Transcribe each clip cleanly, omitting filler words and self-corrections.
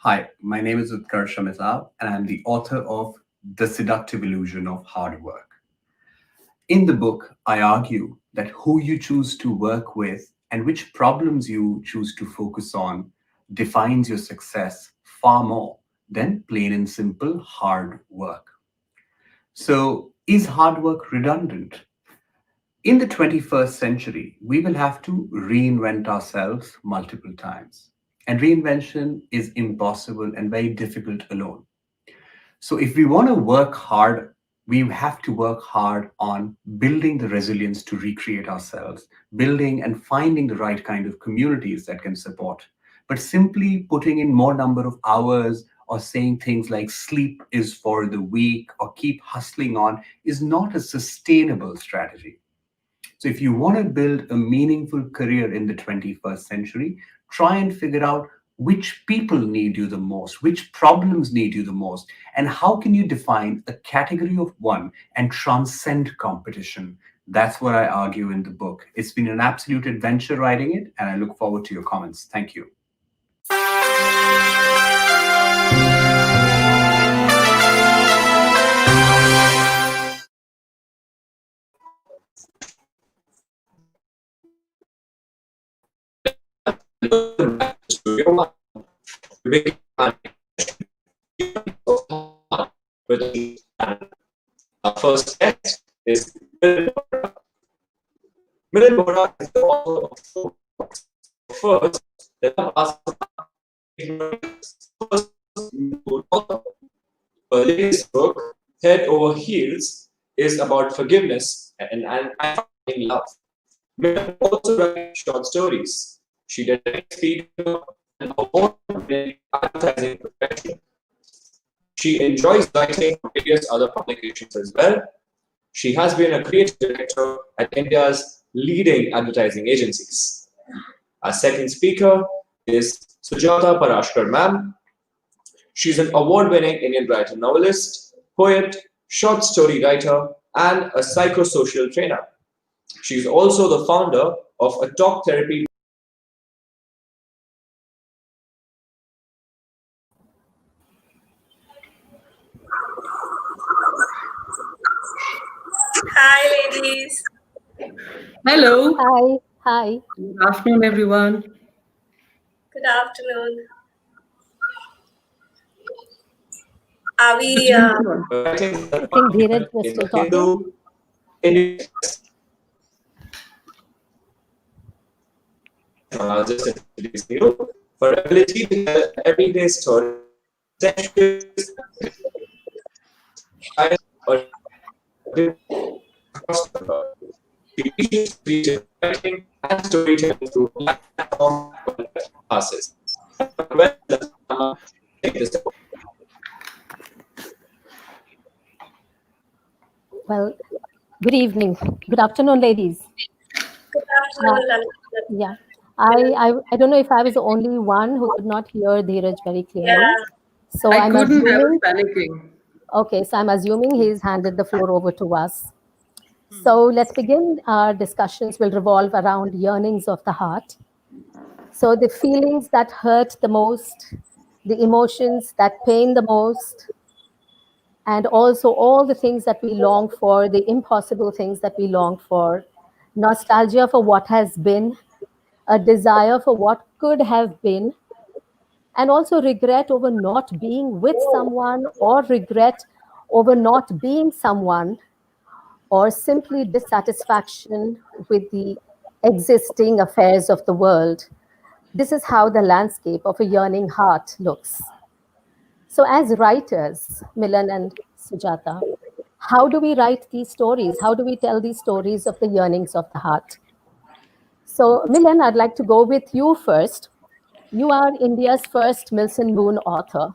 Hi, my name is Utkarsh Amitabh, and I'm the author of The Seductive Illusion of Hard Work. In the book, I argue that who you choose to work with and which problems you choose to focus on defines your success far more than plain and simple hard work. So, is hard work redundant? In the 21st century, we will have to reinvent ourselves multiple times. And reinvention is impossible and very difficult alone. So, if we want to work hard, we have to work hard on building the resilience to recreate ourselves, building and finding the right kind of communities that can support. But simply putting in more number of hours or saying things like sleep is for the weak or keep hustling on is not a sustainable strategy. So, if you want to build a meaningful career in the 21st century, try and figure out which people need you the most, which problems need you the most, and how can you define a category of one and transcend competition. That's what I argue in the book. It's been an absolute adventure writing it, and I look forward to your comments. Thank you. Our first guest is Milan Bora is the author of four books. First, let us ask her latest book, Head Over Heels, is about forgiveness and finding love. Milan also writes short stories. She dedicates feedback and award-winning advertising profession. She enjoys writing for various other publications as well. She has been a creative director at India's leading advertising agencies. Our second speaker is Sujata Parashkar ma'am. She's an award-winning Indian writer novelist, poet, short story writer, and a psychosocial trainer. She's also the founder of a talk therapy. Hi, ladies. Hello. Hi. Hi. Good afternoon, everyone. Good afternoon. Are we? I think Dheeraj was still talking. Just introduce you for ability to tell everyday stories. She teaches creative writing and storytelling through platform classes. Take this. Well, good evening. Good afternoon, ladies. Good afternoon. Yeah. I don't know if I was the only one who could not hear Dheeraj very clearly. Yeah. So I I'm couldn't. I was assuming. panicking. Okay, so I'm assuming he's handed the floor over to us. So let's begin. Our discussions will revolve around yearnings of the heart. So the feelings that hurt the most, the emotions that pain the most, and also all the things that we long for, the impossible things that we long for, nostalgia for what has been, a desire for what could have been, and also regret over not being with someone or regret over not being someone, or simply dissatisfaction with the existing affairs of the world. This is how the landscape of a yearning heart looks. So, as writers, Milan and Sujata, how do we write these stories? How do we tell these stories of the yearnings of the heart? So, Milan, I'd like to go with you first. You are India's first Milson Boone author.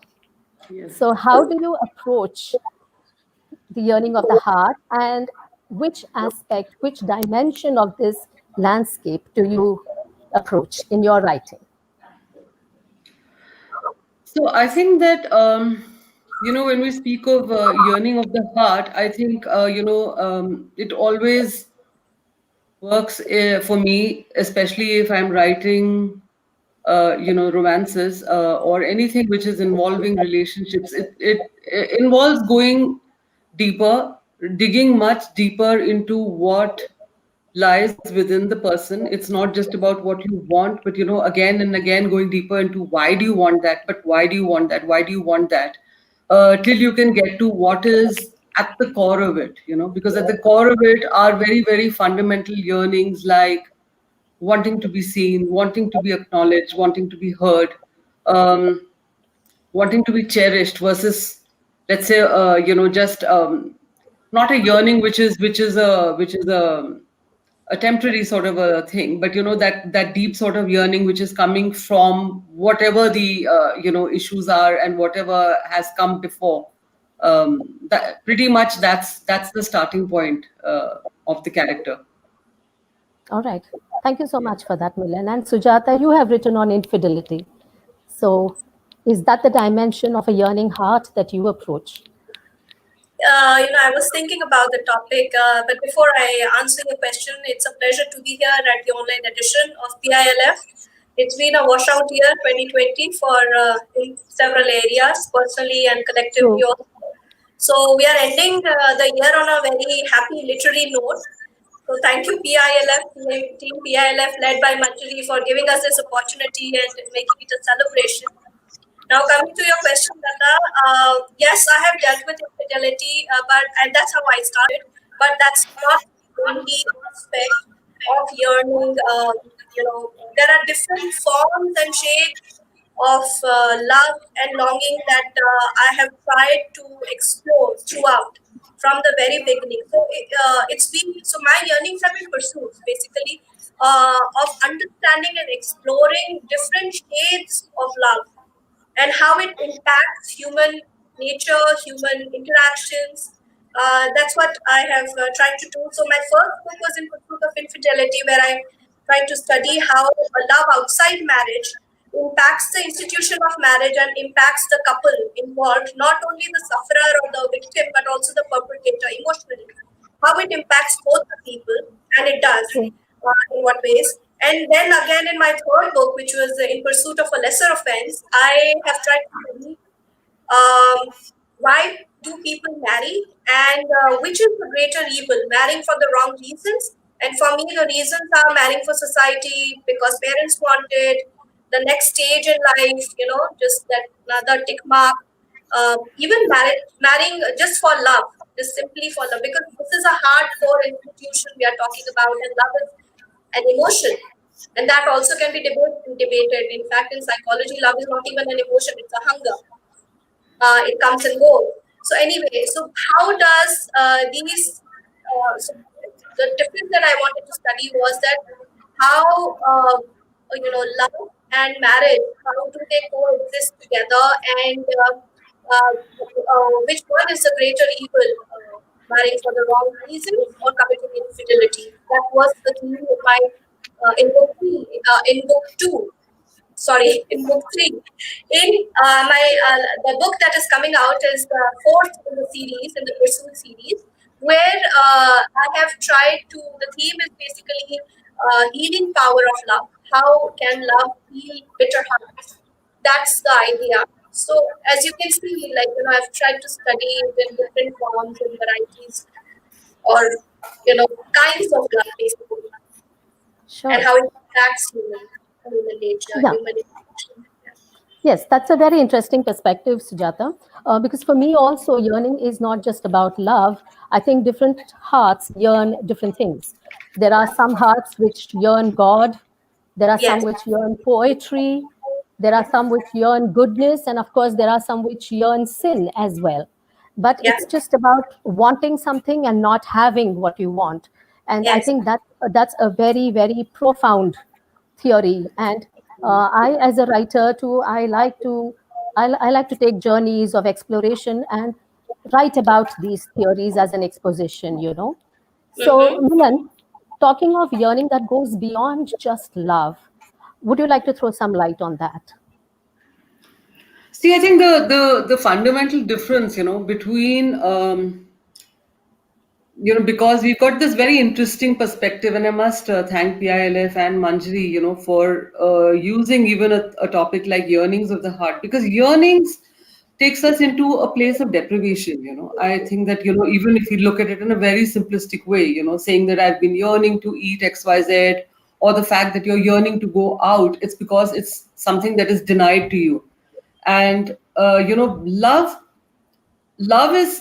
Yes. So, how do you approach the yearning of the heart, and which aspect, which dimension of this landscape do you approach in your writing? So I think that when we speak of yearning of the heart, I think it always works for me, especially if I'm writing romances or anything which is involving relationships. It involves going deeper, digging much deeper into what lies within the person. It's not just about what you want, but again and again going deeper into why do you want that, but why do you want that, why do you want that, till you can get to what is at the core of it, because at the core of it are very, very fundamental yearnings, like wanting to be seen, wanting to be acknowledged, wanting to be heard, um, wanting to be cherished, versus, let's say, just not a yearning which is a temporary sort of a thing, but that deep sort of yearning which is coming from whatever the issues are and whatever has come before. That pretty much that's the starting point of the character. All right. Thank you so much for that, Milan. And Sujata, you have written on infidelity. So, is that the dimension of a yearning heart that you approach? I was thinking about the topic, but before I answer your question, it's a pleasure to be here at the online edition of PILF. It's been a washout year, 2020, for in several areas, personally and collectively True. also. So we are ending the year on a very happy literary note. So thank you, PILF, team PILF led by Manjari, for giving us this opportunity and making it a celebration. Now, coming to your question, Lata, yes, I have dealt with infidelity, and that's how I started. But that's not the only aspect of yearning. There are different forms and shades of love and longing that I have tried to explore throughout from the very beginning. So my yearnings have been pursuits basically of understanding and exploring different shades of love and how it impacts human nature, human interactions. That's what I have tried to do. So my first book was in pursuit of infidelity, where I tried to study how a love outside marriage impacts the institution of marriage and impacts the couple involved, not only the sufferer or the victim, but also the perpetrator emotionally. How it impacts both the people, and it does. True. In what ways? And then again, in my third book, which was In Pursuit of a Lesser Offense, I have tried to study why do people marry, and which is the greater evil, marrying for the wrong reasons. And for me, the reasons are marrying for society because parents wanted, the next stage in life, just that another tick mark, even marrying just for love, just simply for love, because this is a hardcore institution we are talking about, and love is an emotion. And that also can be debated. In fact, in psychology, love is not even an emotion, it's a hunger. It comes and goes. So anyway, so how does so the difference that I wanted to study was that how love and marriage, how do they coexist together, and which one is the greater evil, marrying for the wrong reasons or committing infidelity? That was the theme of my in book two, sorry, in book three. In my the book that is coming out is the fourth in the series, in the Pursuit series, where I have tried to. The theme is basically healing power of love. How can love heal bitter hearts? That's the idea. So as you can see, I've tried to study in different forms and varieties, or kinds of love, basically, and Sure. how it impacts human nature, Yeah. human interaction. Yeah. Yes, that's a very interesting perspective, Sujata. Because for me, also, yearning is not just about love. I think different hearts yearn different things. There are some hearts which yearn God, there are some Yes. which yearn poetry, there are some which yearn goodness, and of course, there are some which yearn sin as well. but Yeah. it's just about wanting something and not having what you want. And I Yes. think that's a very, very profound theory. And I, as a writer too, I like to take journeys of exploration and write about these theories as an exposition, you know. So, Mm-hmm. Milan, talking of yearning that goes beyond just love, would you like to throw some light on that? See, I think the fundamental difference, between because we've got this very interesting perspective, and I must thank PILF and Manjari, for using even a topic like yearnings of the heart, because yearnings takes us into a place of deprivation. I think that, even if you look at it in a very simplistic way, saying that I've been yearning to eat XYZ, or the fact that you're yearning to go out, it's because it's something that is denied to you. And, love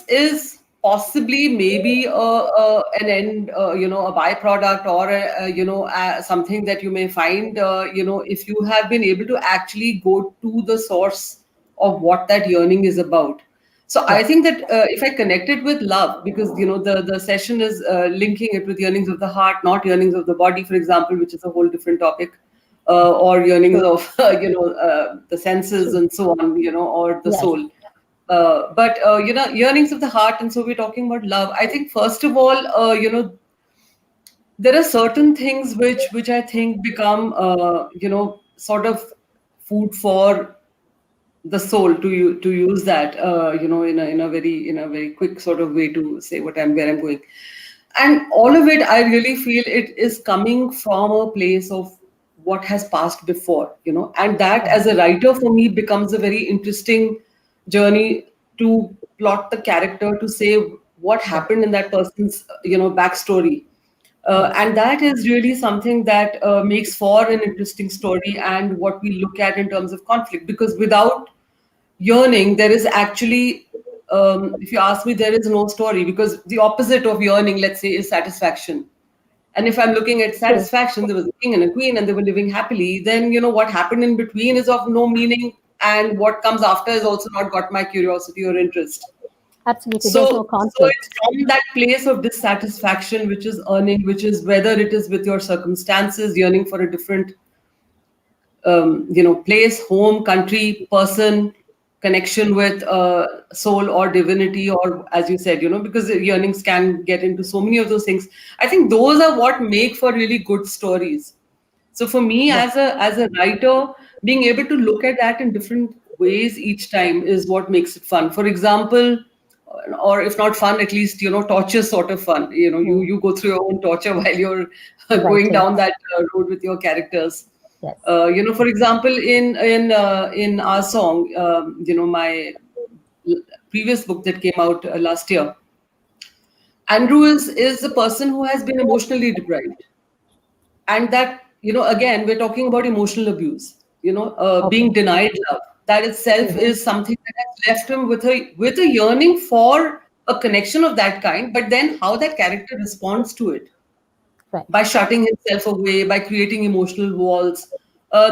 is possibly maybe an end, a byproduct, or something that you may find, if you have been able to actually go to the source of what that yearning is about. So I Yes. think that if I connect it with love, because the session is linking it with yearnings of the heart, not yearnings of the body, for example, which is a whole different topic, or yearnings True. of the senses True. and so on, or the Yes. soul. But yearnings of the heart, and so we're talking about love. I think first of all, there are certain things which I think become sort of food for the soul, to use that, in a very quick sort of way to say where I'm going. And all of it, I really feel it is coming from a place of what has passed before, and that, Right. as a writer, for me, becomes a very interesting journey to plot the character, to say what Right. happened in that person's backstory. Yes. And that is really something that makes for an interesting story, and what we look at in terms of conflict, because without yearning, there is actually, if you ask me, there is no story, because the opposite of yearning, let's say, is satisfaction. And if I'm looking at True. satisfaction, there was a king and a queen and they were living happily, then what happened in between is of no meaning, and what comes after is also not got my curiosity or interest. Absolutely. There's no So it's conflict. from that place of dissatisfaction, which is earning, which is whether it is with your circumstances, yearning for a different place, home, country, person, connection with soul or divinity, or, as you said, because yearnings can get into so many of those things. I think those are what make for really good stories. So for me, Right. as a writer, being able to look at that in different ways each time is what makes it fun. For example, or if not fun, at least torture sort of fun. You Mm. you go through your own torture while you're going Writing. down that road with your characters. Yes. For example, in our song, my previous book that came out last year, Andrew is a person who has been emotionally deprived, and that, again, we're talking about emotional abuse. Okay. Being denied love. That itself Hmm. is something that has left him with a yearning for a connection of that kind. But then, how that character responds to it, Right. by shutting himself away, by creating emotional walls.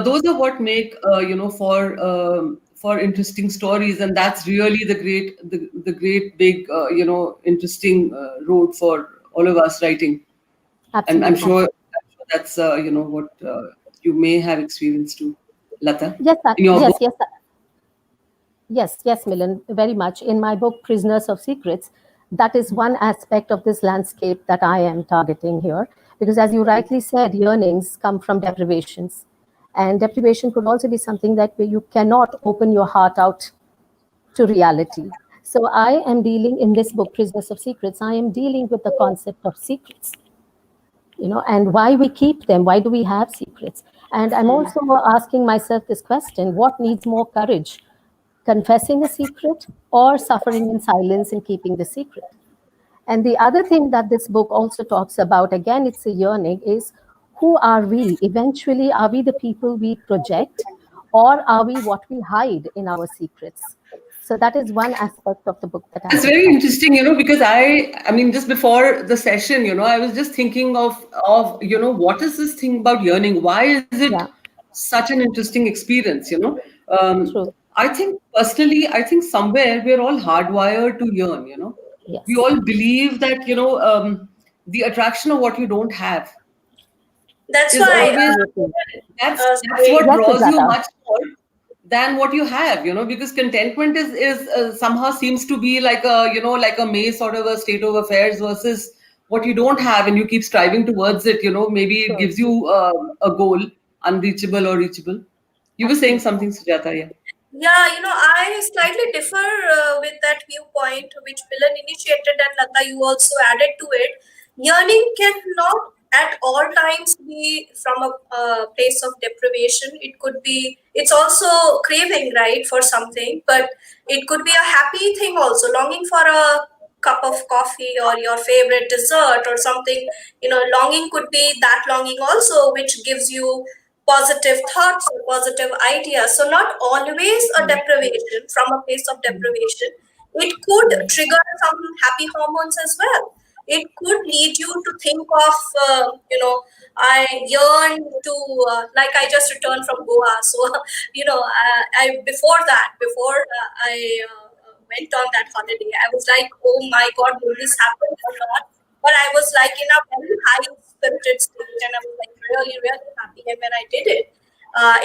Those are what make, for interesting stories, and that's really the great big, interesting road for all of us writing. And I'm Absolutely. sure that's what you may have experienced too, Lata, Yes. in your Yes. book. Yes. Yes, yes, Milan, very much. In my book, Prisoners of Secrets, that is one aspect of this landscape that I am targeting here. Because as you rightly said, yearnings come from deprivations. And deprivation could also be something that where you cannot open your heart out to reality. So I am dealing in this book, Prisoners of Secrets, I am dealing with the concept of secrets, and why we keep them. Why do we have secrets? And I'm also asking myself this question: what needs more courage, confessing a secret or suffering in silence and keeping the secret? And the other thing that this book also talks about, again, it's a yearning, is who are we? Eventually, are we the people we project, or are we what we hide in our secrets? So that is one aspect of the book that I'm That's very discussing. interesting, because I mean, just before the session, I was just thinking of what is this thing about yearning? Why is it Yeah, such an interesting experience? true. I think personally, I think somewhere we're all hardwired to yearn, you know. We Yes. all believe that, the attraction of what you don't have That's is why, always Absolutely. that's sorry. what Yes, draws you Sujata. much more than what you have, you know, because contentment is somehow seems to be like a, like a maze sort of a state of affairs versus what you don't have and you keep striving towards it, maybe it True. gives you a goal, unreachable or reachable. You were saying Absolutely. something, Sujata, yeah. Yeah, I slightly differ with that viewpoint which Milan initiated and Lata, you also added to it. Yearning cannot at all times be from a place of deprivation. It could be, it's also craving, right, for something, but it could be a happy thing also, longing for a cup of coffee or your favorite dessert or something. Longing could be that longing also, which gives you positive thoughts or positive ideas. So, not always a deprivation from a place of deprivation. It could trigger some happy hormones as well. It could lead you to think of, I yearn to, like I just returned from Goa. So, before that, before went on that holiday, I was like, oh my God, will this happen or not? But I was like in a very high spirited state and I was like really, really happy. And when I did it,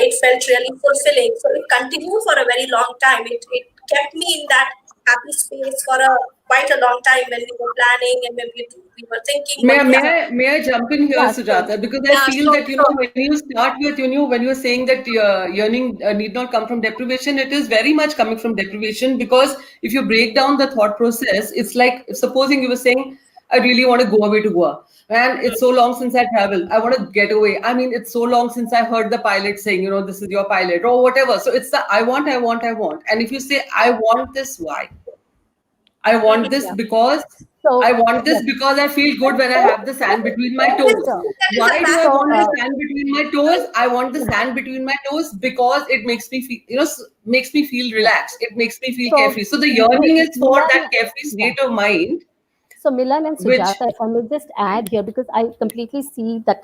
it felt really fulfilling. So it continued for a very long time. It kept me in that happy space for a quite a long time when we were planning and when we were thinking May what I, we may are. I, may I jump in here, Yeah, sure. Sujata? Because I Yeah, feel sure, that, sure. when you start with, when you're saying that yearning need not come from deprivation, it is very much coming from deprivation. Because if you break down the thought process, it's like, if supposing you were saying, I really want to go away to Goa. And it's so long since I traveled. I want to get away. I mean, it's so long since I heard the pilot saying, this is your pilot or whatever. So it's the I want, I want, I want. And if you say, I want this, why? I want Mhm. this Yeah. because I So, want this yes. because I feel good when I So, have the sand between my That is toes. sure. that is Why a do I So, want the passion. sand between my toes? I want the yeah, sand between my toes because it makes me feel, makes me feel yeah. relaxed. It makes me feel So, carefree. So the yearning is for Milan, that carefree yeah. state of mind, So Milan and which Sujata, if I may just add here, because I completely see that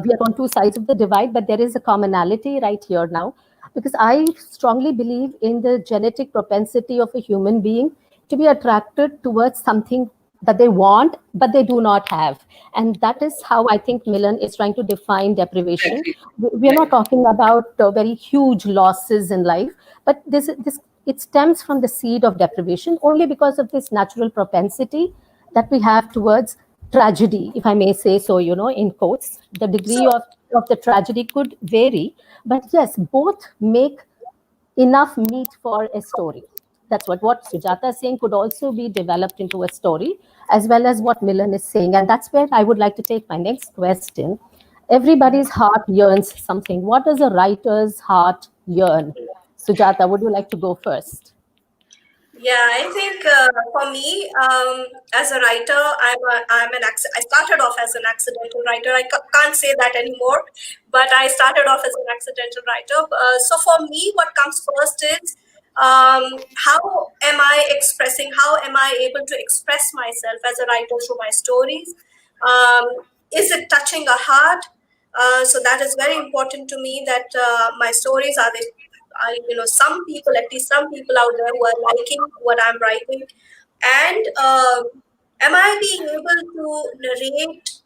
we are on two sides of the divide, but there is a commonality right here now. Because I strongly believe in the genetic propensity of a human being to be attracted towards something that they want, but they do not have. And that is how I think Milan is trying to define deprivation. exactly, We're not right. talking about very huge losses in life, but this it stems from the seed of deprivation only because of this natural propensity that we have towards tragedy, if I may say so, in quotes. The degree So of the tragedy could vary, but yes, both make enough meat for a story. That's what Sujata is saying could also be developed into a story, as well as what Milan is saying. And that's where I would like to take my next question. Everybody's heart yearns something. What does a writer's heart yearn? Sujata, would you like to go first? yeah, I think for me, as a writer, I started off as an accidental writer. I can't say that anymore, but I started off as an accidental writer. So for me, what comes first is how am I expressing? How am I able to express myself as a writer through my stories? Is it touching a heart? So that is very important to me. That my stories are the some people, at least some people out there who are liking what I'm writing, and am I being able to narrate,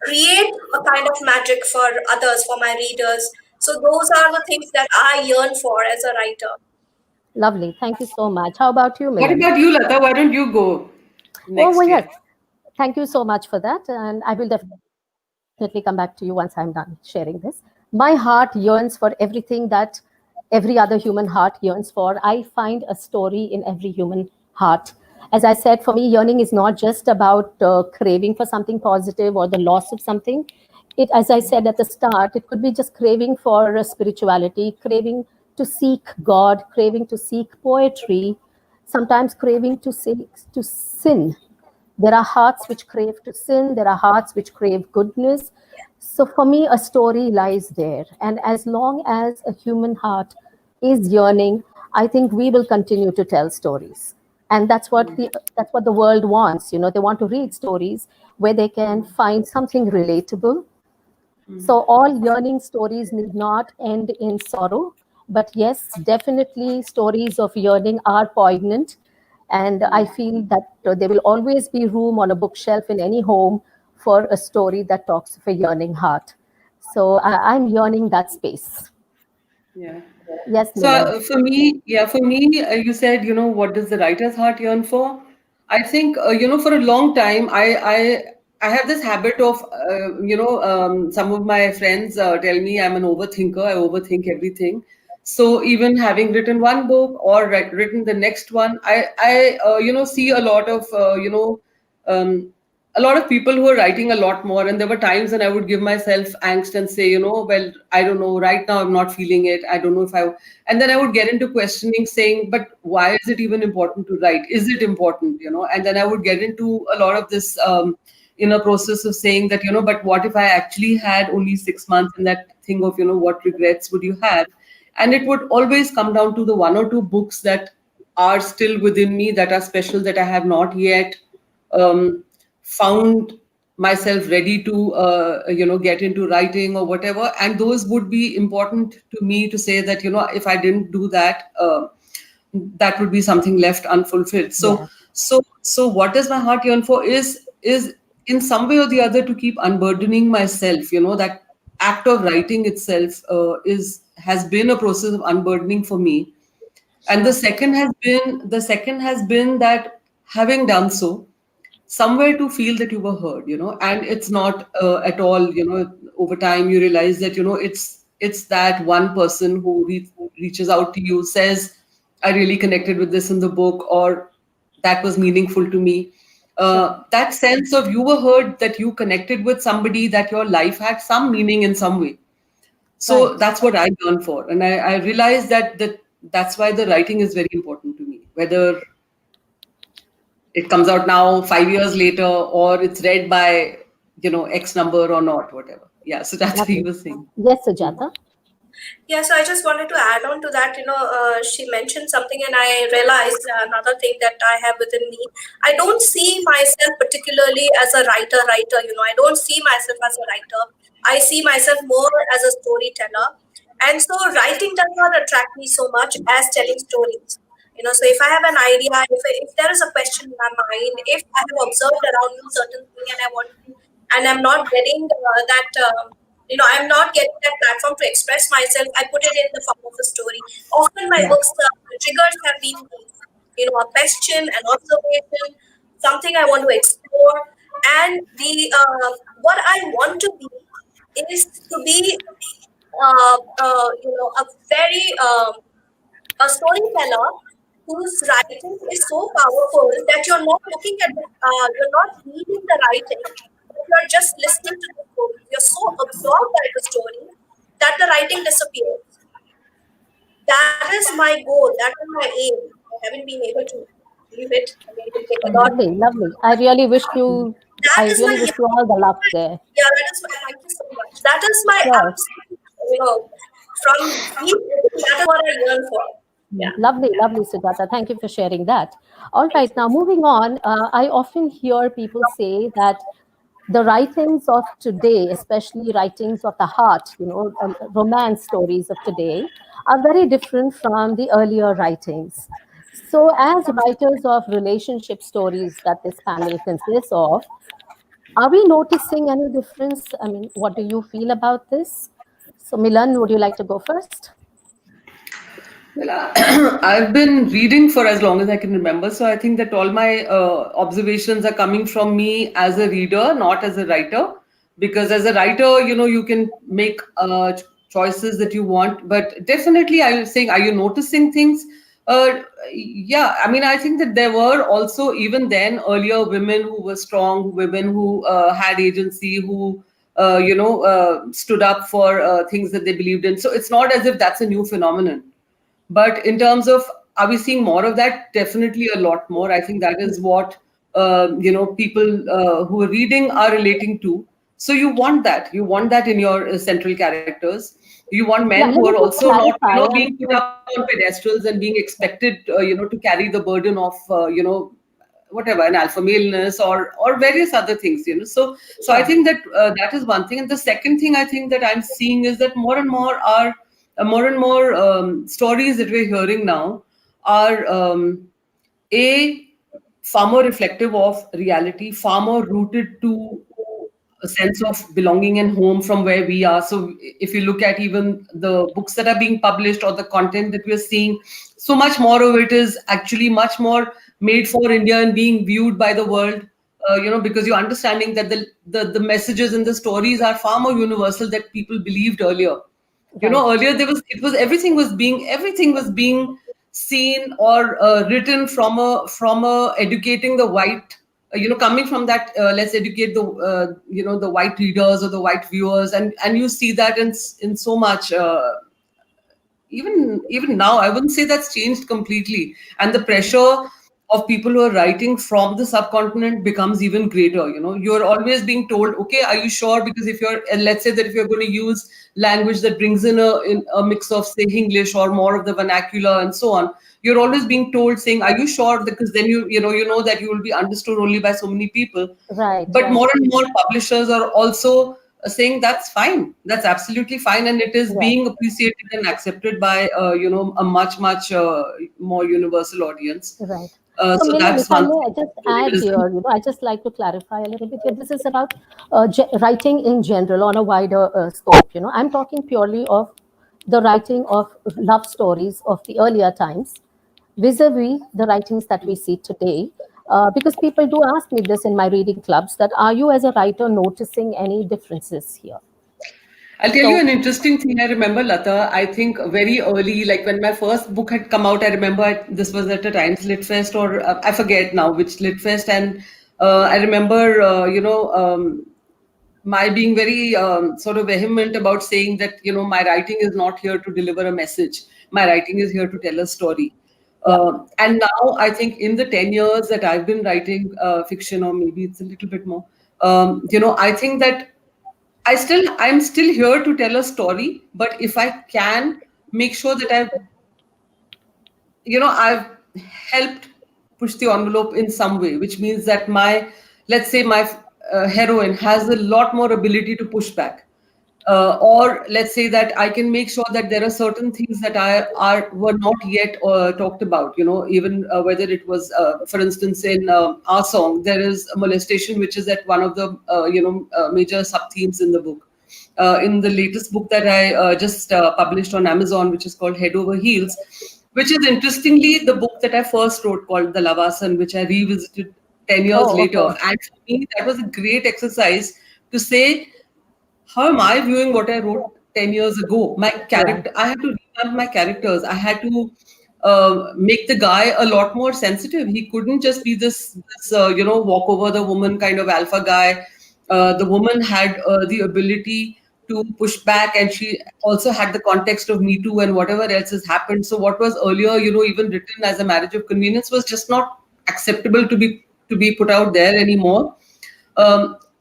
create a kind of magic for others, for my readers? So those are the things that I yearn for as a writer. Lovely. Thank you so much. How about you, What Milan? about you, Lata? Why don't you go Oh, well, next yes. year? Thank you so much for that. And I will definitely come back to you once I'm done sharing this. My heart yearns for everything that every other human heart yearns for. I find a story in every human heart. As I said, for me, yearning is not just about craving for something positive or the loss of something. As I said at the start, it could be just craving for spirituality, craving to seek God, craving to seek poetry, sometimes craving to sin. There are hearts which crave to sin, there are hearts which crave goodness. So for me, a story lies there. And as long as a human heart is yearning, I think we will continue to tell stories. And that's what the world wants. They want to read stories where they can find something relatable. So all yearning stories need not end in sorrow, But yes, definitely stories of yearning are poignant. And I feel that there will always be room on a bookshelf in any home for a story that talks of a yearning heart. So I'm yearning that space. Yeah. Yes, So Milan. for me, you said, what does the writer's heart yearn for? I think, for a long time, I have this habit of, some of my friends tell me I'm an overthinker. I overthink everything. So even having written one book or written the next one, I see um, a lot of people who are writing a lot more. And there were times when I would give myself angst and say, well, I don't know, right now I'm not feeling it. I don't know if I, and then I would get into questioning saying, but why is it even important to write? Is it important, And then I would get into a lot of this inner process of saying that, but what if I actually had only 6 months, and that thing of, what regrets would you have? And it would always come down to the one or two books that are still within me, that are special, that I have not yet um, found myself ready to get into writing or whatever, and those would be important to me to say that if I didn't do that, that would be something left unfulfilled. So Yeah, so what does my heart yearn for is in some way or the other to keep unburdening myself. That act of writing itself is has been a process of unburdening for me. And sure. the second has been that having done so, somewhere to feel that you were heard, and it's not at all, over time you realize that it's that one person who reaches out to you, says, I really connected with this in the book, or that was meaningful to me. Sure. That sense of you were heard, that you connected with somebody, that your life had some meaning in some way. So Right. that's what I yearn for, and I realize that's why the writing is very important to me, whether it comes out now 5 years later or it's read by X number or not, whatever. Yeah, so that's what he Lovely. was saying. Yes, Sujata. Yeah, so I just wanted to add on to that. She mentioned something, and I realized another thing that I have within me. I don't see myself particularly as a writer. I don't see myself as a writer. I see myself more as a storyteller. And so writing does not attract me so much as telling stories. So if I have an idea, if there is a question in my mind, if I have observed around me certain thing and I want to, and I'm not getting I'm not getting that platform to express myself, I put it in the form of a story. Often my Yeah. books, triggers have been these, a question, an observation, something I want to explore. And the what I want to be is to be a very a storyteller whose writing is so powerful that you're not reading the writing, but you're just listening to the story. You're so absorbed by the story that the writing disappears. That is my goal. That is my aim. I haven't been able to achieve it. I mean, it will take a lot. Lovely, lovely. I really wish you, That I is my really wish you all the luck there. yeah. That is my. Thank you so much. That is my Sure. absolute. From deep, that is what I yearn for. Yeah. Lovely, lovely, Sujata. Thank you for sharing that. All right, now moving on, I often hear people say that the writings of today, especially writings of the heart, romance stories of today, are very different from the earlier writings. So, as writers of relationship stories that this panel consists of, are we noticing any difference? I mean, what do you feel about this? So, Milan, would you like to go first? Well, I've been reading for as long as I can remember, so I think that all my observations are coming from me as a reader, not as a writer. Because as a writer, you can make choices that you want, but definitely, I was saying, are you noticing things? Yeah, I mean, I think that there were also even then earlier women who were strong, women who had agency, who stood up for things that they believed in. So it's not as if that's a new phenomenon. But in terms of, are we seeing more of that? Definitely a lot more. I think that is what people who are reading are relating to. So you want that. You want that in your central characters. You want Yeah, men let who me are just also not, clarify. I being put mean, up on pedestals and being expected, to carry the burden of, whatever, an alpha maleness or various other things. So I sure. think that that is one thing. And the second thing I think that I'm seeing is that more and more are more and more stories that we're hearing now are a far more reflective of reality, far more rooted to a sense of belonging and home from where we are. So if you look at even the books that are being published or the content that we're seeing, so much more of it is actually much more made for India and being viewed by the world. Because you're understanding that the messages and the stories are far more universal that people believed earlier. Right. Earlier there was it was everything was being seen or written from a educating the white, coming from that, let's educate the the white readers or the white viewers, and you see that in so much, even now I wouldn't say that's changed completely, and the pressure of people who are writing from the subcontinent becomes even greater. You're always being told, okay, are you sure? Because if you're, and let's say that if you're going to use language that brings in a mix of, say, English or more of the vernacular and so on, you're always being told, saying, are you sure? Because then you know that you will be understood only by so many people. Right. But Right. more and more publishers are also saying that's fine, that's absolutely fine, and it is Right. being appreciated and accepted by a much more universal audience. Right. So, So Milan, if that's I one may, I thing. just add here, I just like to clarify a little bit here. This is about writing in general on a wider scope. I'm talking purely of the writing of love stories of the earlier times, vis-a-vis the writings that we see today. Because people do ask me this in my reading clubs, that are you as a writer noticing any differences here? I'll tell you So, an interesting thing. I remember, Lata, I think very early, like when my first book had come out, I remember this was at a Times Lit Fest, or I forget now which Lit Fest. And I remember, my being very sort of vehement about saying that, my writing is not here to deliver a message. My writing is here to tell a story. yeah. And now I think in the 10 years that I've been writing fiction, or maybe it's a little bit more, I think that I'm still here to tell a story, but if I can make sure that I've helped push the envelope in some way, which means that let's say my heroine has a lot more ability to push back. Or let's say that I can make sure that there are certain things that were not yet talked about. Even whether it was, for instance, in our song, there is a molestation, which is at one of the major sub themes in the book. In the latest book that I just published on Amazon, which is called Head Over Heels, which is interestingly the book that I first wrote called The Lavasan, which I revisited 10 years Oh, later. okay. And for me, that was a great exercise to say, how am I viewing what I wrote 10 years ago? My Right. character, I had to revamp my characters. I had to make the guy a lot more sensitive. He couldn't just be this walk over the woman kind of alpha guy. The woman had the ability to push back, and she also had the context of Me Too and whatever else has happened. So what was earlier, even written as a marriage of convenience, was just not acceptable to be put out there anymore.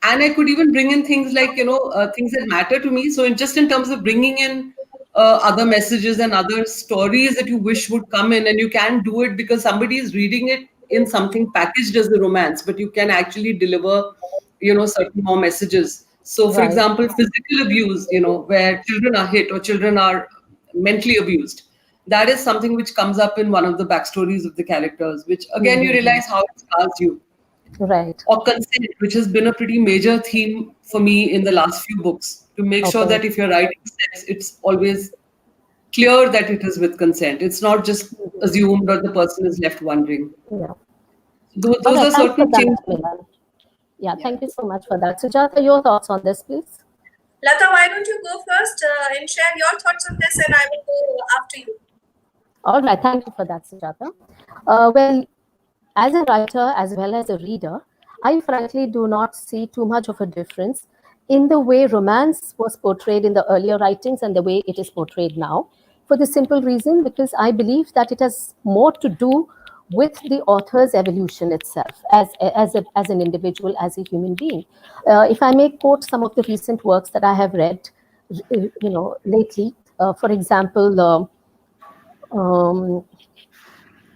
And I could even bring in things like, things that matter to me. So just in terms of bringing in other messages and other stories that you wish would come in, and you can do it because somebody is reading it in something packaged as a romance, but you can actually deliver, certain more messages. So, for Right. example, physical abuse, where children are hit or children are mentally abused. That is something which comes up in one of the backstories of the characters, which again you Mhm. realize how it scars you. Right. Or consent, which has been a pretty major theme for me in the last few books, to make sure Okay. that if you're writing sex, it's always clear that it is with consent. It's not just assumed or the person is left wondering. Yeah. All Those right. are Thanks for certain that, changes. Milan. Yeah. Yeah. Thank you so much for that. Sujata, your thoughts on this, please? Lata, why don't you go first and share your thoughts on this, and I will go after you. All right. Thank you for that, Sujata. Well, as a writer as well as a reader, I frankly do not see too much of a difference in the way romance was portrayed in the earlier writings and the way it is portrayed now. For the simple reason, because I believe that it has more to do with the author's evolution itself as an individual, as a human being. If I may quote some of the recent works that I have read, lately, for example, um,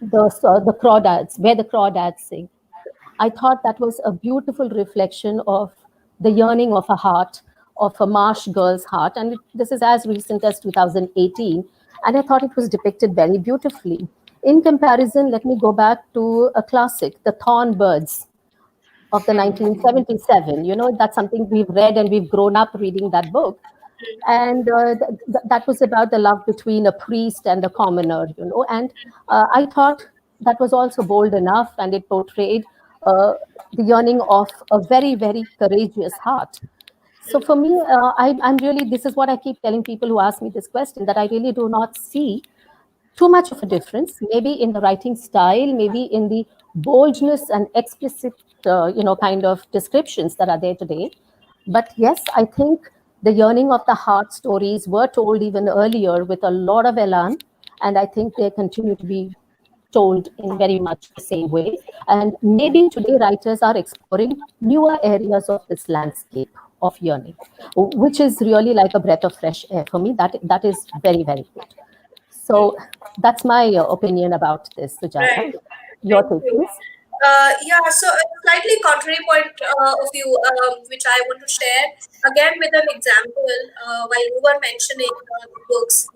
the crawdads, where the crawdads sing. I thought that was a beautiful reflection of the yearning of a heart, of a marsh girl's heart, and this is as recent as 2018, and I thought it was depicted very beautifully. In comparison, let me go back to a classic, The Thorn Birds of the 1977. You know, that's something we've read and we've grown up reading that book. And that was about the love between a priest and a commoner, you know. And I thought that was also bold enough, and it portrayed the yearning of a very, very courageous heart. So for me, I'm really, this is what I keep telling people who ask me this question, that I really do not see too much of a difference, maybe in the writing style, maybe in the boldness and explicit, kind of descriptions that are there today. But yes, I think the yearning of the heart stories were told even earlier with a lot of elan, and I think they continue to be told in very much the same way. And maybe today writers are exploring newer areas of this landscape of yearning, which is really like a breath of fresh air for me. That is very, very good. So that's my opinion about this, Right. Sujata. Your Thank take, you. please. Yeah, so a slightly contrary point of view, which I want to share again with an example while you were mentioning the books.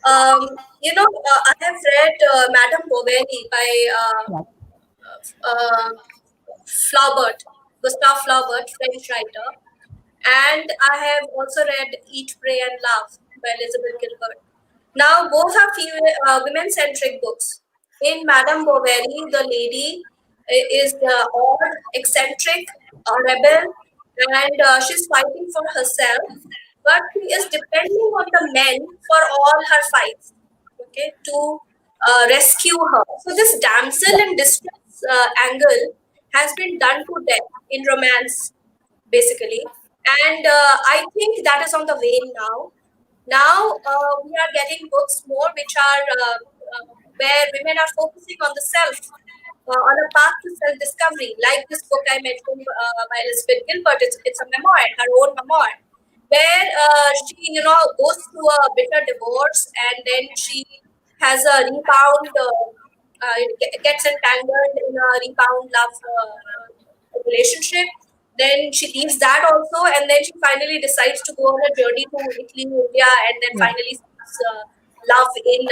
I have read Madame Bovary by Yeah, uh, Flaubert, Gustave Flaubert, French writer, and I have also read Eat, Pray, and Love by Elizabeth Gilbert. Now, both are women-centric books. In Madame Bovary, the lady is odd, eccentric, a rebel, and she's fighting for herself, but she is depending on the men for all her fights, okay, to rescue her. So this damsel yeah, in distress angle has been done to death in romance, basically. And I think that is on the wane now. Now we are getting books more which are where women are focusing on the self, on a path to self discovery. Like this book I mentioned by Elizabeth Gilbert, it's a memoir, her own memoir, where she goes through a bitter divorce and then she has a rebound, gets entangled in a rebound love relationship. Then she leaves that also, and then she finally decides to go on a journey to Italy, India, and then yeah. finally sees love in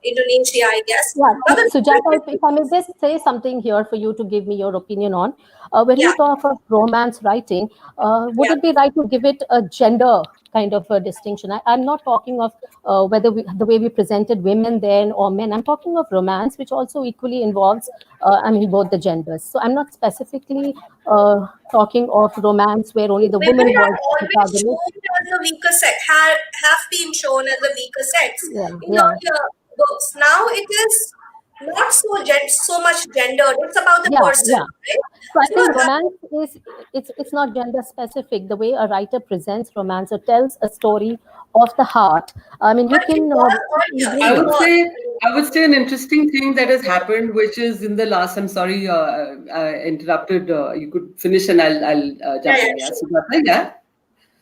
Indonesia, I guess. Yeah, Now, the Sujata, if I may just say something here for you to give me your opinion on. When yeah, you talk of romance writing, would yeah, it be right to give it a gender kind of a distinction? I'm not talking of whether the way we presented women then or men. I'm talking of romance, which also equally involves, both the genders. So I'm not specifically talking of romance where only the women woman are was the always protagonist. shown as the weaker sex, have been shown as the weaker sex Yeah, in yeah. earlier books. Now it is not so much gendered. It's about the Yeah, person, yeah. right? So I So think romance is, it's not gender specific. The way a writer presents romance or tells a story of the heart. I mean, you but it can was I earlier. It would was. say, I would say an interesting thing that has happened, which is in the last. I'm sorry, I interrupted. You could finish, and I'll Yeah, jump yeah, in. Yeah, sure. Sujata, yeah.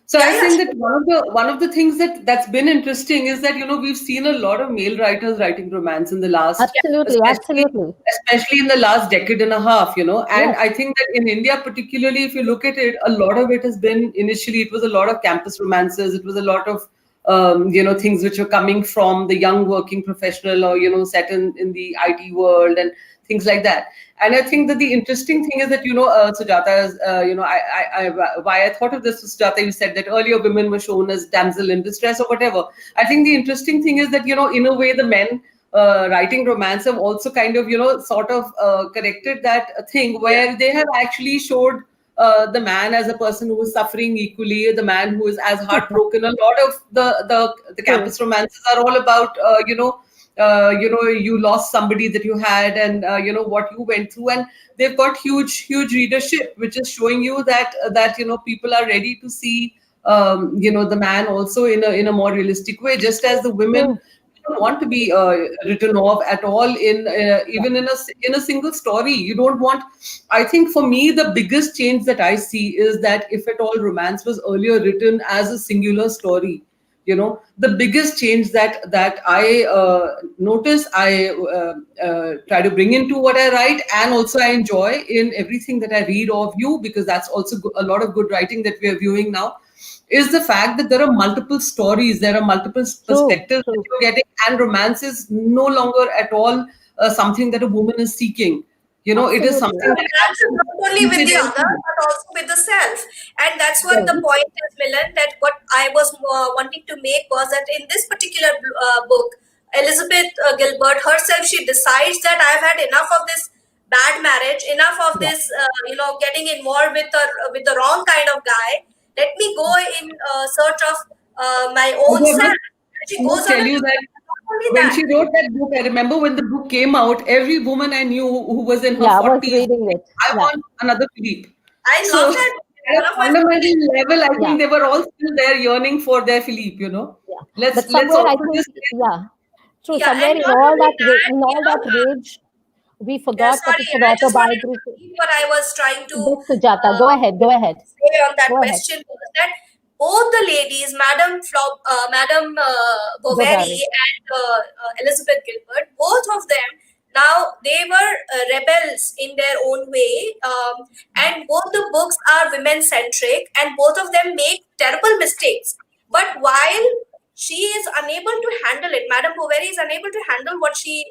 So I Yeah, was yeah, saying sure. that one of the things that's been interesting is that we've seen a lot of male writers writing romance in the last, Yeah, absolutely, especially absolutely. especially in the last decade and a half. And Yes. I think that in India particularly, if you look at it, a lot of it has been, initially it was a lot of campus romances. It was a lot of things which were coming from the young working professional, or set in the IT world and things like that. And I think that the interesting thing is that Sujata is why I thought of this, Sujata, you said that earlier women were shown as damsel in distress or whatever. I think the interesting thing is that in a way the men writing romance have also kind of sort of corrected that thing, yeah, where they have actually showed the man as a person who is suffering equally, the man who is as heartbroken. A lot of the True. campus romances are all about you lost somebody that you had, and what you went through, and they've got huge readership, which is showing you that people are ready to see the man also in a more realistic way, just as the women True. don't want to be written off at all, in Yeah. even in a single story. You don't want. I think for me the biggest change that I see is that if at all romance was earlier written as a singular story, the biggest change that I notice, I try to bring into what I write, and also I enjoy in everything that I read or view, because that's also a lot of good writing that we are viewing now. is the fact that there are multiple stories, there are multiple True, perspectives that true. you're getting, and romance is no longer at all something that a woman is seeking. It is Absolutely. something that Romance has is to not only be with the rooted other, in. but also with the self. And that's what the Very. point is, Milan, that what I was wanting to make was that in this particular book, Elizabeth Gilbert herself, she decides that I've had enough of this bad marriage, enough of Yeah. this, getting involved with the wrong kind of guy. Let me go in search of my own Although self. And she I goes must on tell a you that not only when that. she wrote that book, I remember when the book came out, every woman I knew who was in her Yeah, I was 40s, reading it. I Yeah, want another Philippe. I So love that. at One a of my fundamental favorite. level, I yeah, think they were all still there yearning for their Philippe. yeah. Let's But let's somewhere I also think, just yeah, true. Yeah, Somewhere and in not all only that, that, in all that rage, we forgot that sorry, it's an I just wanted to autobiography. repeat what I was trying to But Sujata, go ahead, go ahead, say on that go ahead. question was that both the ladies, Madam Bovary Bovary. and Elizabeth Gilbert, both of them, now they were rebels in their own way, and both the books are women centric, and both of them make terrible mistakes. But while she is unable to handle it, Madame Bovary is unable to handle what she,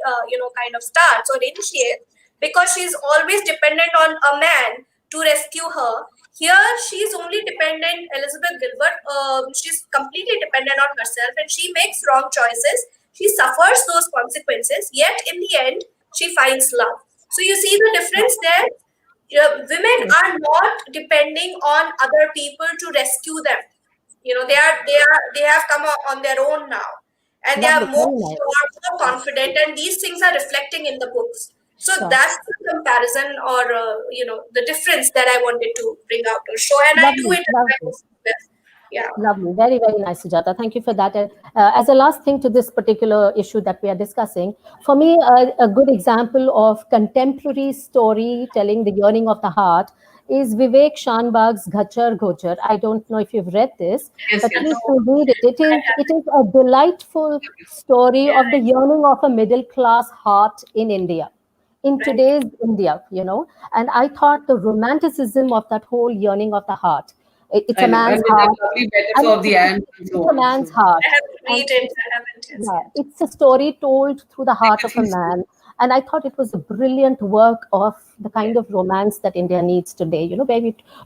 kind of starts or initiates because she's always dependent on a man to rescue her. Here, she's only dependent, Elizabeth Gilbert, she's completely dependent on herself and she makes wrong choices. She suffers those consequences, yet in the end, she finds love. So, you see the difference there? Women True. are not depending on other people to rescue them. They have come on their own now, and they are Lovely, more very nice. sure, more confident, and these things are reflecting in the books. So Sure. that's the comparison, or the difference that I wanted to bring out or show, and I do Lovely, it in my lovely. books as well. Yeah. Lovely. Very, very nice, Sujata. Thank you for that. As a last thing to this particular issue that we are discussing, for me, a good example of contemporary storytelling, the yearning of the heart, is Vivek Shanbag's Ghachar Ghochar. I don't know if you've read this, yes, but yes. please do read it. It is a delightful story of the yearning of a middle class heart in India, in Right. today's India. And I thought the romanticism of that whole yearning of the heart. It's I a know. And man's with that heart, lovely and metaphor of the ant and it's so a on. man's So heart, I have to and read it. I haven't yeah, yet. it's a story told through the heart take of it a easy. man. And I thought it was a brilliant work of the Yeah. kind of romance that India needs today,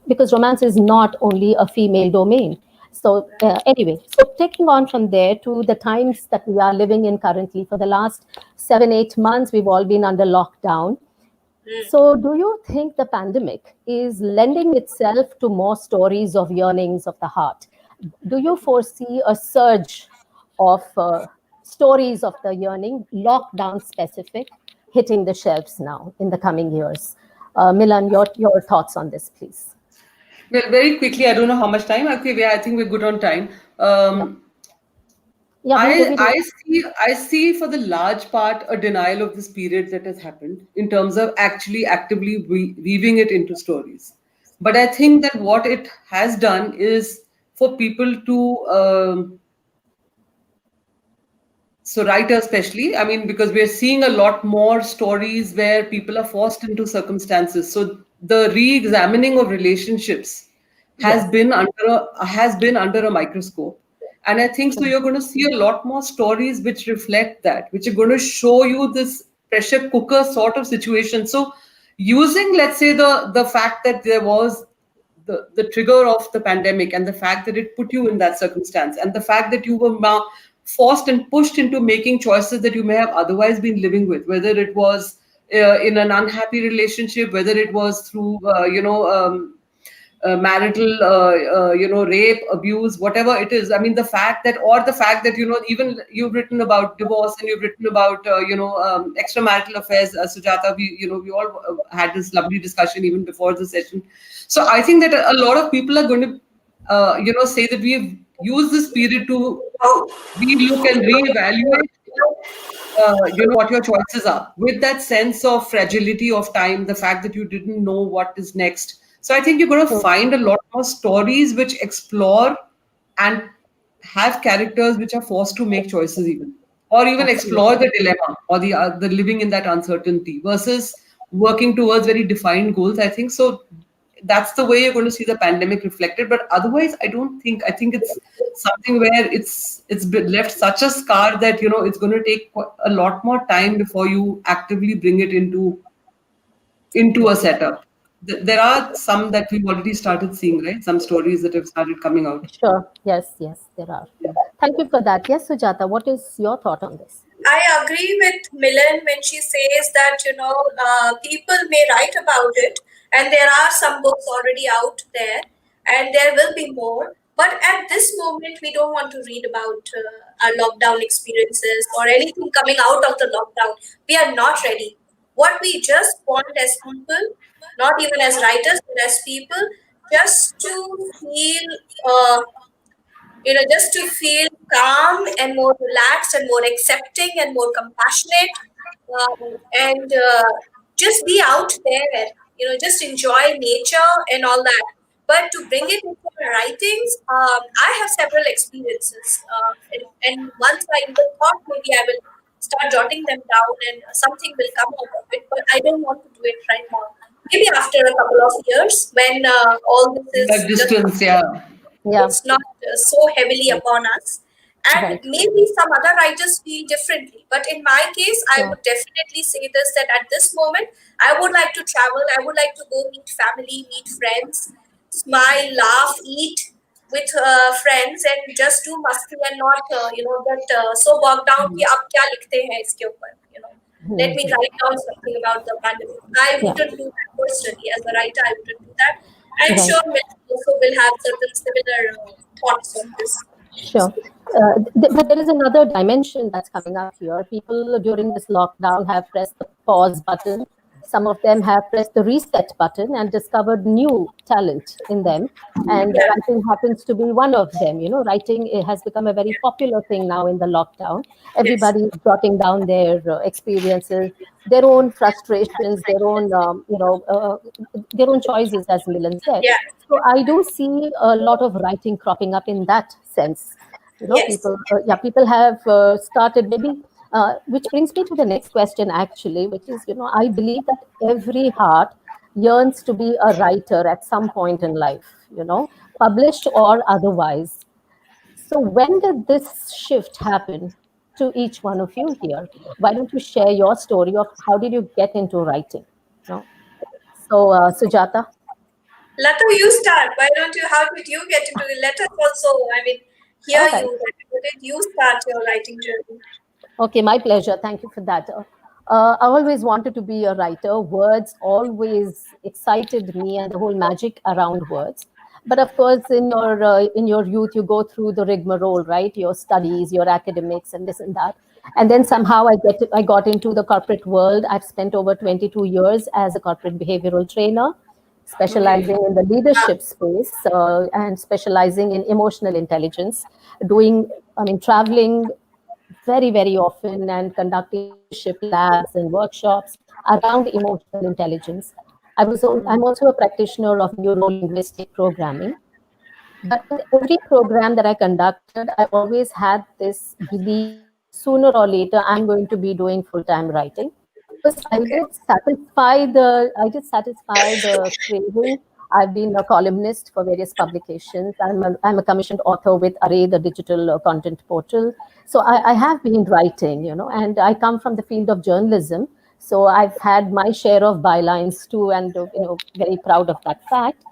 because romance is not only a female domain. So, anyway, so taking on from there to the times that we are living in currently, for the last 7, 8 months, we've all been under lockdown. Mm. So, do you think the pandemic is lending itself to more stories of yearnings of the heart? Do you foresee a surge of stories of the yearning, lockdown specific, hitting the shelves now in the coming years? Milan, your thoughts on this, please. well, very quickly, I don't know how much time. Okay, I think we're good on time. Yeah, Um, yeah, I we do. I see for the large part a denial of this period that has happened in terms of actually actively weaving it into stories. But I think that what it has done is for people to so writers especially, I mean, because we're seeing a lot more stories where people are forced into circumstances. So the re-examining of relationships has Yes, been under a microscope. And I think so true. you're going to see a lot more stories which reflect that, which are going to show you this pressure cooker sort of situation. So using, let's say, the fact that there was the trigger of the pandemic and the fact that it put you in that circumstance and the fact that you were forced and pushed into making choices that you may have otherwise been living with, whether it was in an unhappy relationship, whether it was through marital rape, abuse, whatever it is. I mean, the fact that even you've written about divorce and you've written about extramarital affairs, Sujata. We all had this lovely discussion even before the session. So I think that a lot of people are going to say that we've used this period to relook and reevaluate what your choices are with that sense of fragility of time, the fact that you didn't know what is next. So I think you're going to True. find a lot more stories which explore and have characters which are forced to make choices, or even explore Absolutely. the dilemma or the living in that uncertainty versus working towards very defined goals. I think so that's the way you're going to see the pandemic reflected. But otherwise, I think it's something where it's been left such a scar that, it's going to take a lot more time before you actively bring it into a setup. There are some that we've already started seeing, right? Some stories that have started coming out. Sure. Yes, yes, there are. Thank you for that. Yes, Sujata, what is your thought on this? I agree with Milan when she says that people may write about it, and there are some books already out there, and there will be more. But at this moment, we don't want to read about our lockdown experiences or anything coming out of the lockdown. We are not ready. What we just want as people, not even as writers, but as people, just to feel. Just to feel calm and more relaxed and more accepting and more compassionate, and just be out there, just enjoy nature and all that. But to bring it into my writings, I have several experiences, and once I even thought maybe I will start jotting them down and something will come out of it, but I don't want to do it right now. Maybe after a couple of years when all this That is just distance, yeah. Yeah, it's not so heavily upon us. And right. maybe some other writers feel differently. But in my case, I Sure. would definitely say this, that at this moment, I would like to travel. I would like to go meet family, meet friends, smile, laugh, eat with friends, and just do masti and not, get so bogged down कि अब क्या लिखते हैं इसके ऊपर, let me write down something about the pandemic. I Yeah, wouldn't do that personally. As a writer, I wouldn't do that. I'm right. sure Mel also will have certain similar thoughts on this. Sure. But there is another dimension that's coming up here. People during this lockdown have pressed the pause button. Some of them have pressed the reset button and discovered new talent in them. And Yeah, writing happens to be one of them. Writing, it has become a very yeah, popular thing now in the lockdown. yes, Everybody is jotting down their experiences, their own frustrations, their own choices, as Milan said. yeah, So I do see a lot of writing cropping up in that sense. yes, People have started maybe, which brings me to the next question actually, which is, I believe that every heart yearns to be a writer at some point in life, published or otherwise. So when did this shift happen to each one of you here? Why don't you share your story of how did you get into writing? No. So Sujata. Lata, you start. Why don't you? How did you get into it? Let us also, hear All right. you. How did you start your writing journey? Okay, my pleasure. Thank you for that. I always wanted to be a writer. Words always excited me, and the whole magic around words. But of course, in your youth, you go through the rigmarole, right? Your studies, your academics, and this and that. And then somehow I got into the corporate world. I've spent over 22 years as a corporate behavioral trainer, Okay. specializing in the leadership space and specializing in emotional intelligence, traveling very, very often and conducting leadership labs and workshops around emotional intelligence. I'm also a practitioner of neuro linguistic programming. But with every program that I conducted, I always had this belief that sooner or later I'm going to be doing full-time writing because Okay. I did satisfy the craving. I've been a columnist for various publications. I'm a commissioned author with Array, the digital content portal. So I have been writing, and I come from the field of journalism. So I've had my share of bylines too, and very proud of that fact.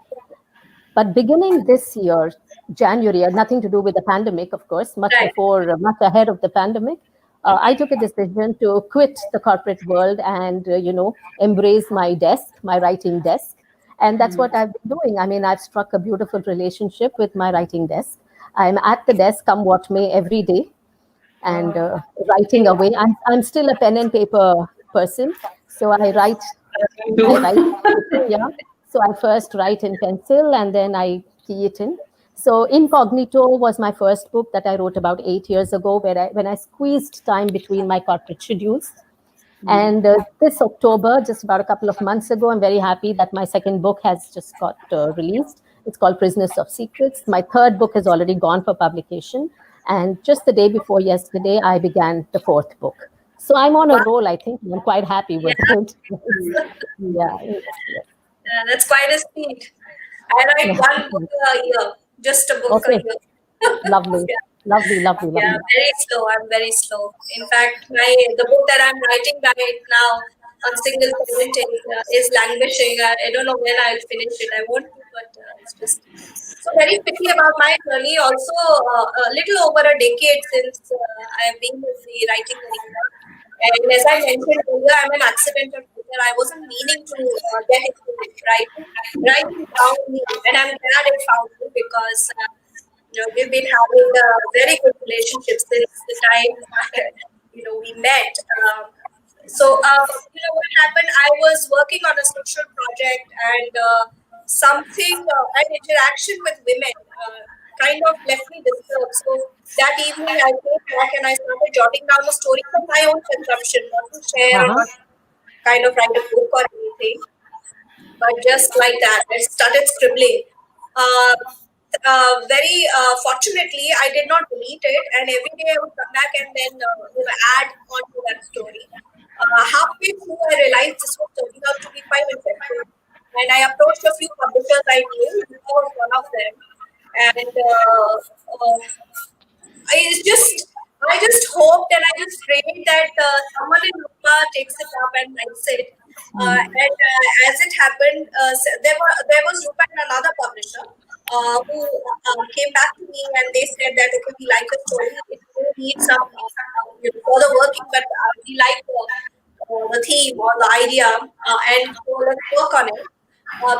But beginning this year, January, had nothing to do with the pandemic, of course, Right. much ahead of the pandemic, I took a decision to quit the corporate world and, embrace my desk, my writing desk. And that's what I've been doing. I mean, I've struck a beautiful relationship with my writing desk. I'm at the desk, come what may, every day and writing away. I'm still a pen and paper person. So I write Me I too. write quickly, yeah. So I first write in pencil and then I key it in. So Incognito was my first book that I wrote about 8 years ago, when I squeezed time between my corporate schedules. And this October, just about a couple of months ago, I'm very happy that my second book has just got released. It's called Prisoners of Secrets. My third book has already gone for publication. And just the day before yesterday, I began the fourth book. So I'm on a Wow. roll, I think. I'm quite happy with Yeah. it. Yeah, yes, yes. That's quite a speed. I write Yeah. one book a year, just a book a Okay. year. Lovely. Yeah. Lovely, lovely, Yeah, lovely. very slow. I'm very slow. In fact, the book that I'm writing right now on single parenting is languishing. I don't know when I'll finish it. I want to, but it's just so very pity about my journey. Also, a little over a decade since I've been in the writing arena. And as I mentioned earlier, I'm an accidental writer. I wasn't meaning to get into writing. Writing found me, and I'm glad it found me because we've been having a very good relationship since the time we met. What happened? I was working on a social project, and an interaction with women kind of left me disturbed. So that evening, I came back and I started jotting down a story for my own consumption, not to share or Uh-huh. not kind of write a book or anything. But just like that, I started scribbling. Uh, very fortunately, I did not delete it, and every day I would come back and then add on to that story. Halfway through, I realized this was turning out to be quite effective, and I approached a few publishers I knew. Luca was one of them, and I just hoped and I just prayed that someone in Rupa takes it up and writes it. As it happened, there was Rupa and another publisher who came back to me and they said that okay, we like the story, it will need some further working, but we like the theme or the idea, and so let's work on it. The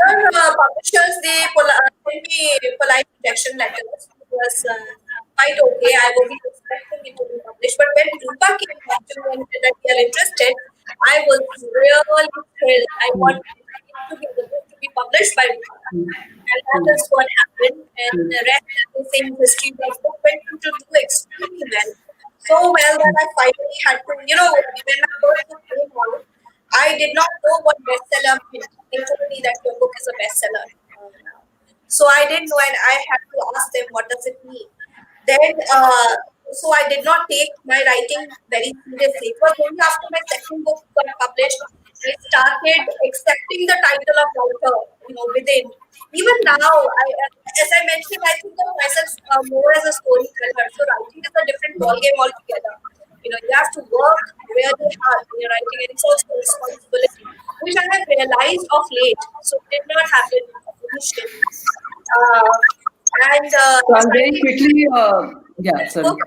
other publishers, they sent me polite rejection letters. It was quite okay. I wasn't expecting it to be published. But when Rupa came back to me and said that they are interested, I was really thrilled. I wanted it to be the book to be published by Rupa. And that is what happened. And the rest is the same history. The book went on to do extremely well. So well that I finally had to, when my first book came out, I did not know what bestseller meant. They told me that your book is a bestseller now. So I didn't know, and I had to ask them, what does it mean? Then, so I did not take my writing very seriously. It was only after my second book got published, I started accepting the title of writer, within. Even now, as I mentioned, I think of myself more as a storyteller. So writing is a different ballgame altogether. You have to work really hard when you're writing, and it's also a responsibility, which I have realized of late. So it did not happen initially. Uh, and So I'll very starting quickly, yeah, this book sorry.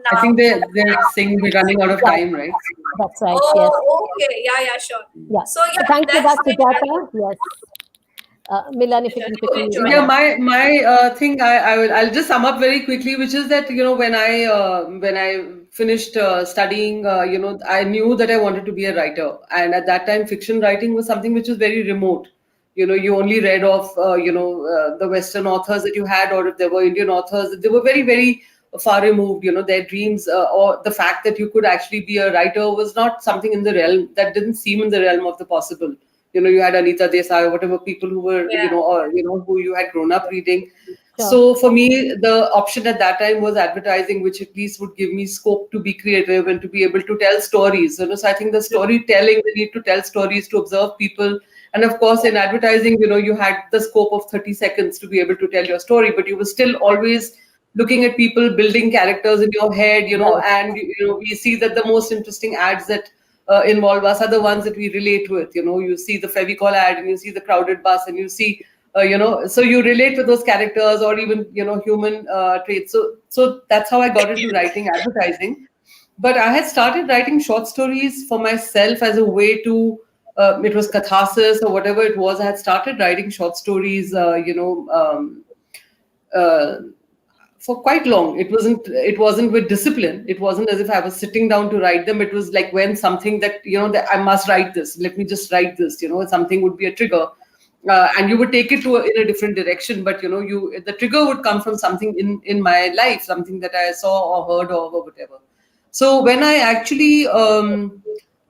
I now. think they're saying we're running out of Right. time, right? That's right. Yes. Oh, okay. Yeah, sure. Yeah. So So yeah, thank you, that's Dr. Jata. Yes. Milan, if you can quickly. join. Yeah, Yeah. my thing I'll just sum up very quickly, which is that when I finished studying, I knew that I wanted to be a writer, and at that time, fiction writing was something which was very remote. You only read of the Western authors that you had, or if there were Indian authors, they were very very far removed. Their dreams or the fact that you could actually be a writer was not something in the realm that didn't seem in the realm of the possible. You had Anita Desai or whatever people who were, Yeah. or who you had grown up reading. Sure. So for me, the option at that time was advertising, which at least would give me scope to be creative and to be able to tell stories. So I think the storytelling, the need to tell stories, to observe people, and of course in advertising, you had the scope of 30 seconds to be able to tell your story, but you were still always looking at people, building characters in your head, Right. and we see that the most interesting ads that involve us are the ones that we relate with. You see the Fevicol ad and you see the crowded bus and you see, so you relate with those characters or even, human traits. So that's how I got into writing advertising. But I had started writing short stories for myself as a way to, it was catharsis or whatever it was. I had started writing short stories, uh, for quite long. It wasn't with discipline. It wasn't as if I was sitting down to write them. It was like when something that, that I must write this, let me just write this, something would be a trigger, and you would take it in a different direction, but the trigger would come from something in my life, something that I saw or heard of or whatever. So when I actually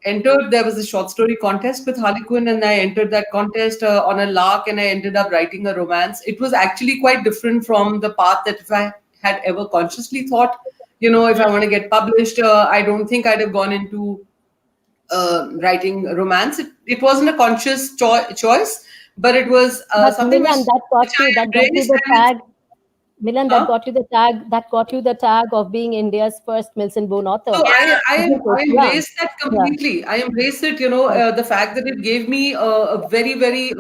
entered, there was a short story contest with Harlequin, and I entered that contest on a lark, and I ended up writing a romance. It was actually quite different from the path that if I had ever consciously thought, if I want to get published, I don't think I'd have gone into writing romance. It wasn't a conscious choice, but it was But something Milan, that which got you. I That got you embraced. the And it's, tag. Milan, that huh? got you the tag. That got you the tag of being India's first Milson Boone author. So Yeah. Isn't it? I Yeah. embrace that Yeah. completely. I embrace it, Right. the fact that it gave me a very, very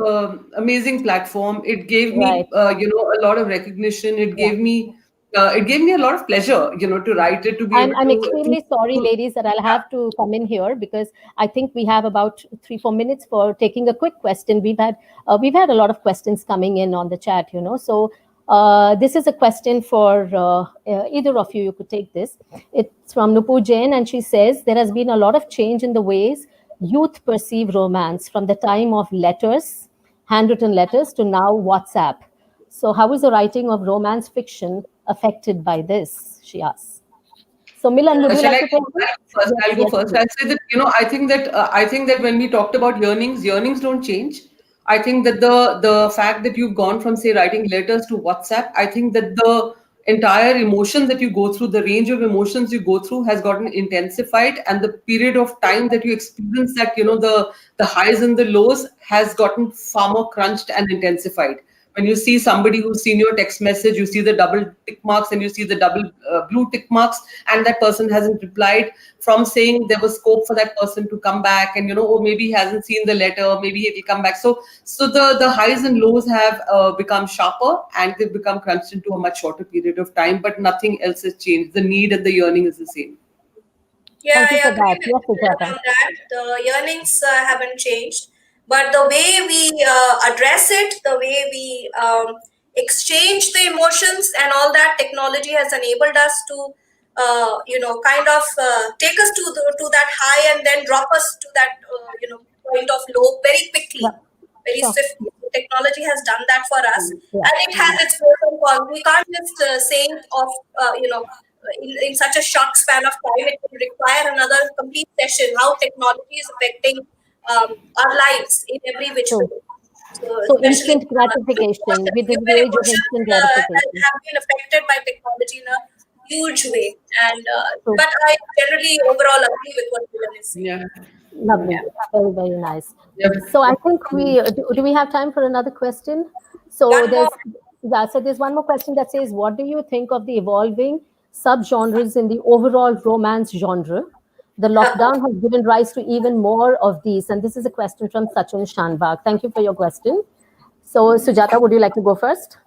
amazing platform. It gave Right. me, a lot of recognition. Yeah. It gave me a lot of pleasure, to write it, to be able I'm to extremely sorry, ladies, that I'll yeah. have to come in here because I think we have about 3 4 minutes for taking a quick question. We've had a lot of questions coming in on the chat, So this is a question for either of you. You could take this. It's from Nupu Jain, and she says there has been a lot of change in the ways youth perceive romance from the time of letters, handwritten letters, to now WhatsApp. So, how is the writing of romance fiction affected by this? She asks. So, Milan, would you Shall like I to go? take this? I'll go first. Yes, I'll go yes, first. please. I'll say that I think that when we talked about yearnings don't change. I think that the fact that you've gone from, say, writing letters to WhatsApp, I think that the entire emotion that you go through, the range of emotions you go through, has gotten intensified, and the period of time that you experience that, the highs and the lows, has gotten far more crunched and intensified. When you see somebody who's seen your text message, you see the double tick marks and you see the double blue tick marks, and that person hasn't replied, from saying there was scope for that person to come back, and oh, maybe he hasn't seen the letter, maybe he will come back. So the highs and lows have become sharper, and they've become crunched into a much shorter period of time, but nothing else has changed. The need and the yearning is the same. Yeah, Thank you I for agree that. with Yes, Milan Sujata. on that. The yearnings haven't changed, but the way we address it, the way we exchange the emotions and all that, technology has enabled us to, kind of take us to that high and then drop us to that, point of low very quickly, Yeah, very sure. swiftly. So technology has done that for us, Yeah. and it has its pros and cons. We can't just say it of, in such a short span of time. It will require another complete session. How technology is affecting our lives in every which So, way. So so especially instant gratification. We did the human age of emotions instant gratification. have been affected by technology in a huge way. And So, but I generally overall agree with what Dylan is saying. Yeah. lovely. Very, very nice. Yep. So I think do we have time for another question? So One more. there's yeah, so there's one more question that says, what do you think of the evolving subgenres in the overall romance genre? The lockdown has given rise to even more of these. And this is a question from Sachin Shanbag. Thank you for your question. So Sujata, would you like to go first?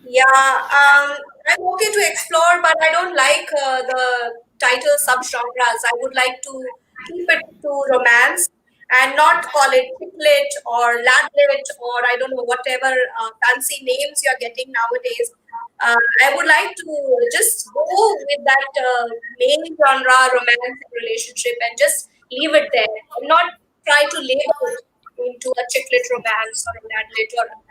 Yeah, I'm okay to explore, but I don't like the title subgenres. I would like to keep it to romance and not call it chicklet or ladlet or I don't know whatever fancy names you're getting nowadays. I would like to just go with that main genre, romance and relationship, and just leave it there and not try to label it into a chicklet romance or a ladlet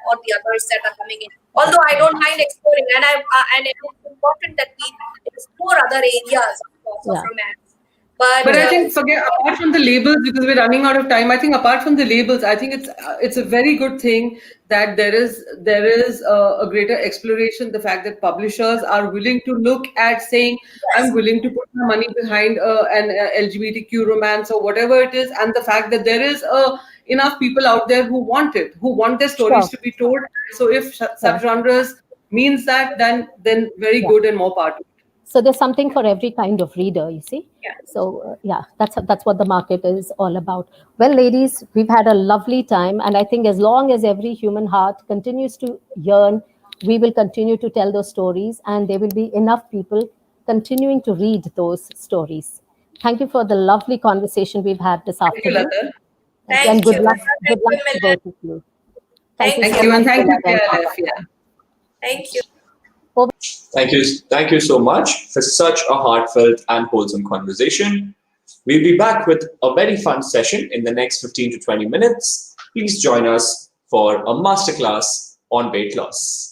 or the others that are coming in. Although I don't mind exploring, and it's important that we explore other areas, of course, of Yeah. romance. But But I think, forget apart from the labels, because we're running out of time. I think apart from the labels, I think it's a very good thing that there is a greater exploration. The fact that publishers are willing to look at saying, yes, I'm willing to put my money behind an LGBTQ romance or whatever it is, and the fact that there is enough people out there who want it, who want their stories Sure. to be told. So if Sure. subgenres means that, then very Yeah. good and more part. So there's something for every kind of reader, you see. yeah. So yeah, that's what the market is all about. Well, ladies, we've had a lovely time, and I think as long as every human heart continues to yearn, we will continue to tell those stories, and there will be enough people continuing to read those stories. Thank you for the lovely conversation we've had this Thank you, afternoon. Lata. Thank you, and Thank you. good Thank you, luck to Milan. both of you. Thank you Thank so Thank you. you, and much, thank you, Milad and PLF. Sujata. Yeah. Thank you. Over Thank you so much for such a heartfelt and wholesome conversation. We'll be back with a very fun session in the next 15 to 20 minutes. Please join us for a masterclass on weight loss.